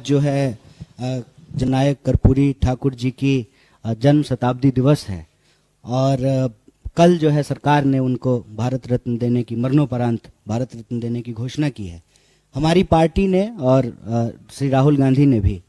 जो है जननायक कर्पूरी ठाकुर जी की जन्म शताब्दी दिवस है और कल जो है सरकार ने उनको भारत रत्न देने की, मरणोपरांत भारत रत्न देने की घोषणा की है। हमारी पार्टी ने और श्री राहुल गांधी ने भी,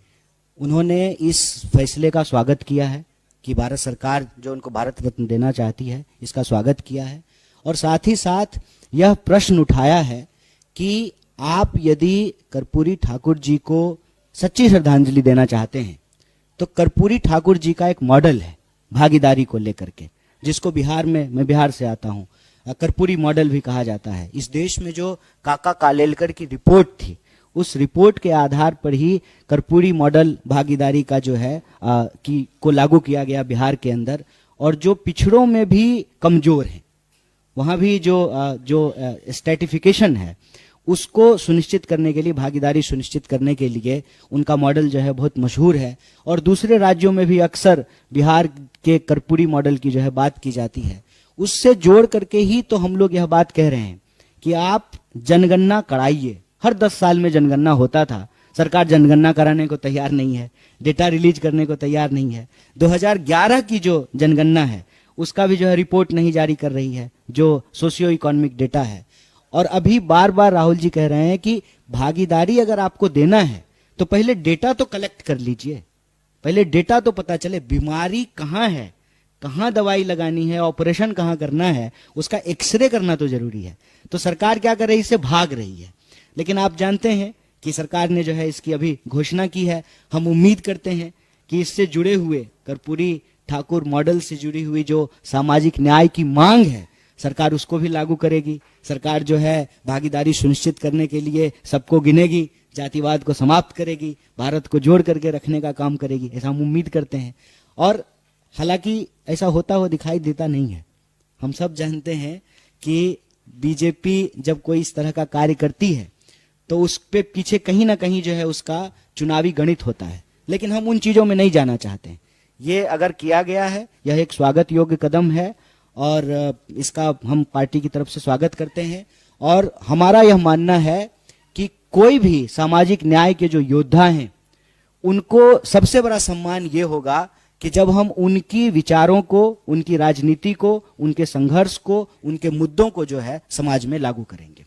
उन्होंने इस फैसले का स्वागत किया है कि भारत सरकार जो उनको भारत रत्न देना चाहती है, इसका स्वागत किया है। और साथ ही साथ यह प्रश्न उठाया है कि आप यदि कर्पूरी ठाकुर जी को सच्ची श्रद्धांजलि देना चाहते हैं तो कर्पूरी ठाकुर जी का एक मॉडल है भागीदारी को लेकर के, जिसको बिहार में, मैं बिहार से आता हूं, कर्पूरी मॉडल भी कहा जाता है। इस देश में जो काका कालेलकर की रिपोर्ट थी, उस रिपोर्ट के आधार पर ही कर्पूरी मॉडल भागीदारी का जो है को लागू किया गया बिहार के अंदर। और जो पिछड़ों में भी कमजोर हैं, वहां भी जो स्ट्रेटिफिकेशन है उसको सुनिश्चित करने के लिए, भागीदारी सुनिश्चित करने के लिए उनका मॉडल जो है बहुत मशहूर है। और दूसरे राज्यों में भी अक्सर बिहार के कर्पूरी मॉडल की जो है बात की जाती है। उससे जोड़ करके ही तो हम लोग यह बात कह रहे हैं कि आप जनगणना कराइए। हर 10 साल में जनगणना होता था, सरकार जनगणना कराने को तैयार नहीं है, डेटा रिलीज करने को तैयार नहीं है। 2011 की जो जनगणना है उसका भी जो है रिपोर्ट नहीं जारी कर रही है, जो सोशियो इकोनॉमिक डेटा है। और अभी बार बार राहुल जी कह रहे हैं कि भागीदारी अगर आपको देना है तो पहले डेटा तो कलेक्ट कर लीजिए, पहले डेटा तो पता चले बीमारी कहाँ है, कहाँ दवाई लगानी है, ऑपरेशन कहाँ करना है, उसका एक्सरे करना तो जरूरी है। तो सरकार क्या कर रही है, इससे भाग रही है। लेकिन आप जानते हैं कि सरकार ने जो है इसकी अभी घोषणा की है। हम उम्मीद करते हैं कि इससे जुड़े हुए, कर्पूरी ठाकुर मॉडल से जुड़ी हुई जो सामाजिक न्याय की मांग है, सरकार उसको भी लागू करेगी। सरकार जो है भागीदारी सुनिश्चित करने के लिए सबको गिनेगी, जातिवाद को समाप्त करेगी, भारत को जोड़ करके रखने का काम करेगी, ऐसा हम उम्मीद करते हैं। और हालांकि ऐसा होता हुआ दिखाई देता नहीं है। हम सब जानते हैं कि बीजेपी जब कोई इस तरह का कार्य करती है तो उस पे पीछे कहीं ना कहीं जो है उसका चुनावी गणित होता है। लेकिन हम उन चीजों में नहीं जाना चाहते हैं। ये अगर किया गया है, यह एक स्वागत योग्य कदम है और इसका हम पार्टी की तरफ से स्वागत करते हैं। और हमारा यह मानना है कि कोई भी सामाजिक न्याय के जो योद्धा हैं, उनको सबसे बड़ा सम्मान ये होगा कि जब हम उनकी विचारों को, उनकी राजनीति को, उनके संघर्ष को, उनके मुद्दों को जो है समाज में लागू करेंगे।